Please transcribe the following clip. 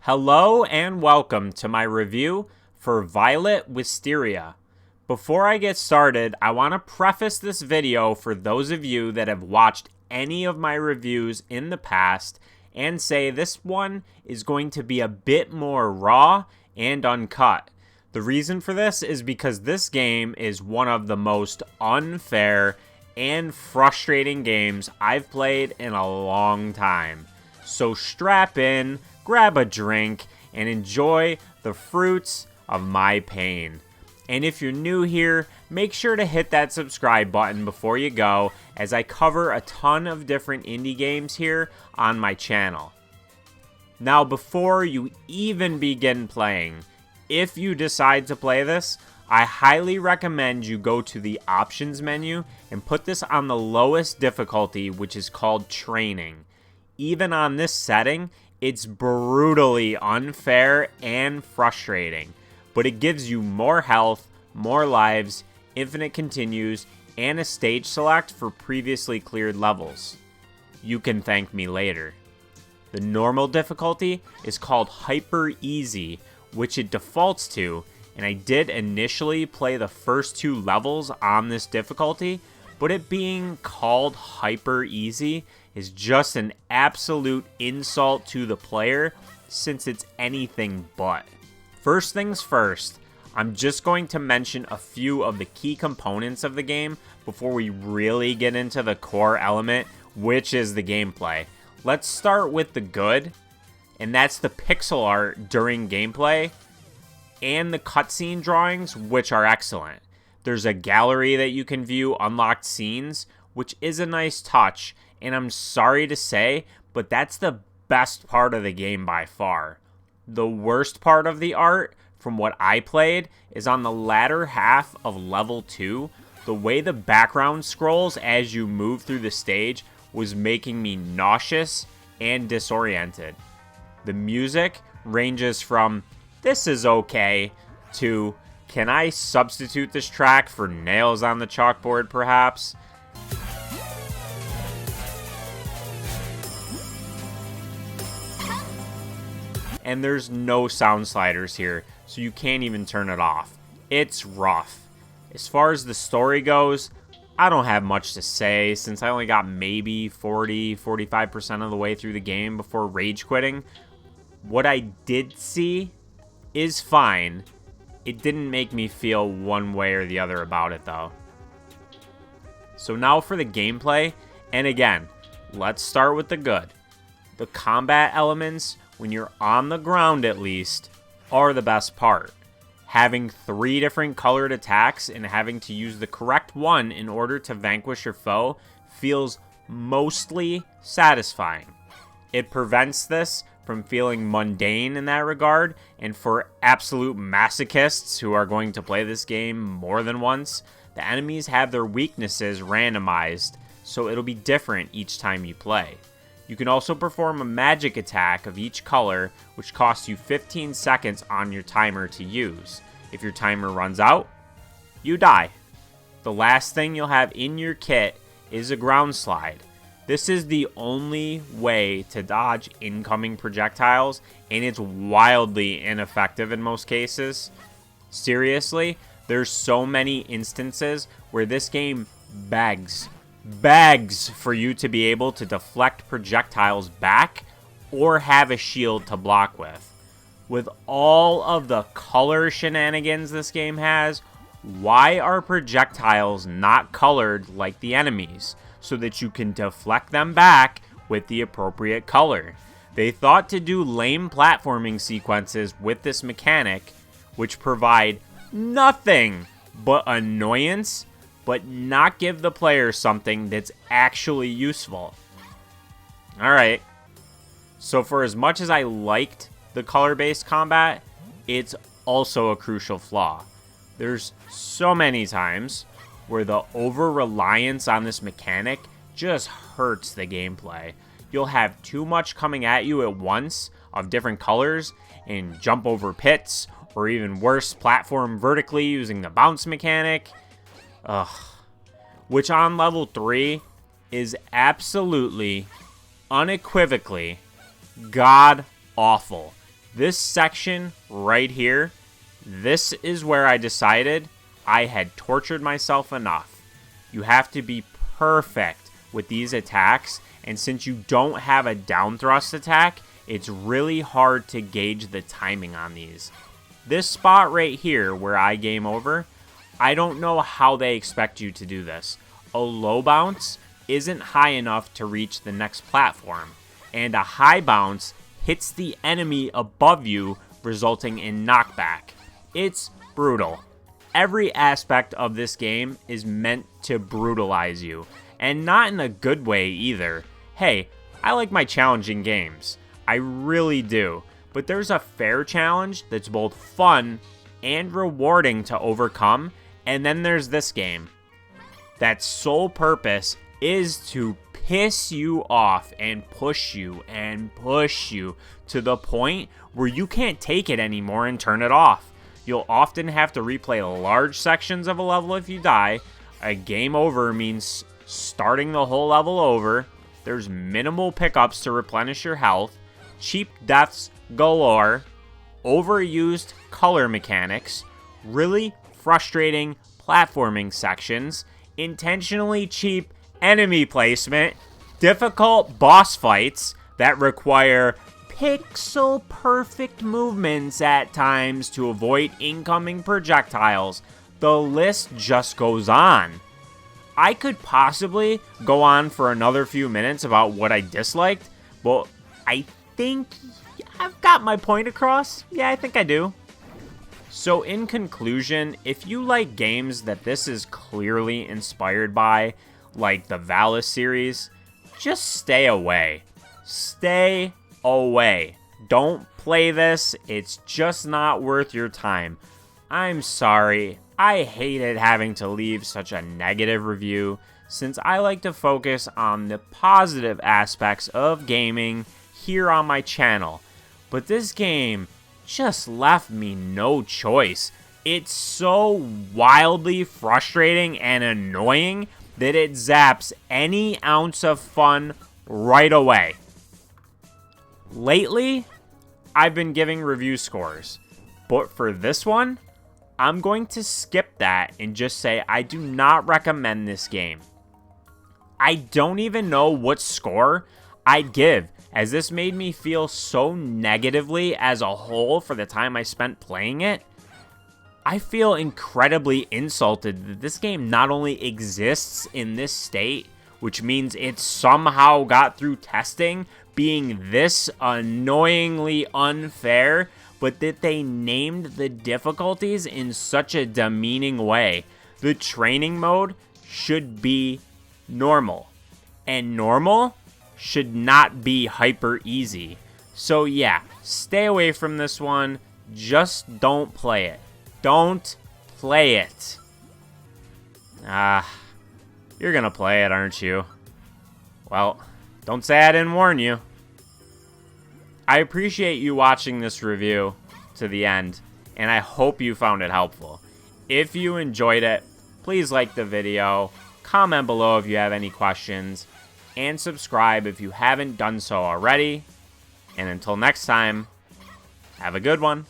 Hello and welcome to my review for Violet Wisteria. Before I get started, I want to preface this video for those of you that have watched any of my reviews in the past and say this one is going to be a bit more raw and uncut. The reason for this is because this game is one of the most unfair and frustrating games I've played in a long time. So strap in, grab a drink, and enjoy the fruits of my pain. And if you're new here, make sure to hit that subscribe button before you go, as I cover a ton of different indie games here on my channel. Now, before you even begin playing, if you decide to play this, I highly recommend you go to the options menu and put this on the lowest difficulty, which is called training. Even on this setting, it's brutally unfair and frustrating, but it gives you more health, more lives, infinite continues, and a stage select for previously cleared levels. You can thank me later. The normal difficulty is called hyper easy, which it defaults to, and I did initially play the first 2 levels on this difficulty, but it being called hyper easy is just an absolute insult to the player since it's anything but. First things first, I'm just going to mention a few of the key components of the game before we really get into the core element, which is the gameplay. Let's start with the good, and that's the pixel art during gameplay and the cutscene drawings, which are excellent. There's a gallery that you can view unlocked scenes, which is a nice touch, and I'm sorry to say, but that's the best part of the game by far. The worst part of the art, from what I played, is on the latter half of level 2. The way the background scrolls as you move through the stage was making me nauseous and disoriented. The music ranges from, "This is okay," to, "Can I substitute this track for nails on the chalkboard perhaps?" And there's no sound sliders here, so you can't even turn it off. It's rough. As far as the story goes, I don't have much to say since I only got maybe 40-45% of the way through the game before rage quitting. What I did see is fine. It didn't make me feel one way or the other about it though. So now for the gameplay, and again, let's start with the good. The combat elements, when you're on the ground at least, are the best part. Having 3 different colored attacks and having to use the correct one in order to vanquish your foe feels mostly satisfying. It prevents this from feeling mundane in that regard, and for absolute masochists who are going to play this game more than once, the enemies have their weaknesses randomized, so it'll be different each time you play. You can also perform a magic attack of each color, which costs you 15 seconds on your timer to use. If your timer runs out, you die. The last thing you'll have in your kit is a ground slide. This is the only way to dodge incoming projectiles, and it's wildly ineffective in most cases. Seriously, there's so many instances where this game begs for you to be able to deflect projectiles back or have a shield to block with. With all of the color shenanigans this game has, why are projectiles not colored like the enemies so that you can deflect them back with the appropriate color? They thought to do lame platforming sequences with this mechanic, which provide nothing but annoyance, but not give the player something that's actually useful. Alright, so for as much as I liked the color-based combat, it's also a crucial flaw. There's so many times where the over-reliance on this mechanic just hurts the gameplay. You'll have too much coming at you at once of different colors and jump over pits, or even worse, platform vertically using the bounce mechanic. Which on level 3 is absolutely, unequivocally, god awful. This section right here, this is where I decided I had tortured myself enough. You have to be perfect with these attacks, and since you don't have a down thrust attack, it's really hard to gauge the timing on these. This spot right here where I game over, I don't know how they expect you to do this. A low bounce isn't high enough to reach the next platform, and a high bounce hits the enemy above you, resulting in knockback. It's brutal. Every aspect of this game is meant to brutalize you, and not in a good way either. Hey, I like my challenging games. I really do. But there's a fair challenge that's both fun and rewarding to overcome, and then there's this game. That sole purpose is to piss you off and push you to the point where you can't take it anymore and turn it off. You'll often have to replay large sections of a level if you die. A game over means starting the whole level over. There's minimal pickups to replenish your health. Cheap deaths galore, overused color mechanics, really frustrating platforming sections, intentionally cheap enemy placement, difficult boss fights that require pixel perfect movements at times to avoid incoming projectiles. The list just goes on. I could possibly go on for another few minutes about what I disliked, but I think I've got my point across. Yeah, I think I do. So in conclusion, if you like games that this is clearly inspired by, like the Violet series, just stay away. Stay away. Don't play this. It's just not worth your time. I'm sorry. I hated having to leave such a negative review, since I like to focus on the positive aspects of gaming here on my channel. But this game just left me no choice. It's so wildly frustrating and annoying that it zaps any ounce of fun right away. Lately, I've been giving review scores, but for this one, I'm going to skip that and just say I do not recommend this game. I don't even know what score I'd give, as this made me feel so negatively as a whole for the time I spent playing it. I feel incredibly insulted that this game not only exists in this state, which means it somehow got through testing being this annoyingly unfair, but that they named the difficulties in such a demeaning way. The training mode should be normal, and normal should not be hyper easy. So yeah, stay away from this one. Just don't play it. Don't play it. You're gonna play it, aren't you? Well, don't say I didn't warn you. I appreciate you watching this review to the end, and I hope you found it helpful. If you enjoyed it, please like the video, comment below if you have any questions, and subscribe if you haven't done so already. And until next time, have a good one.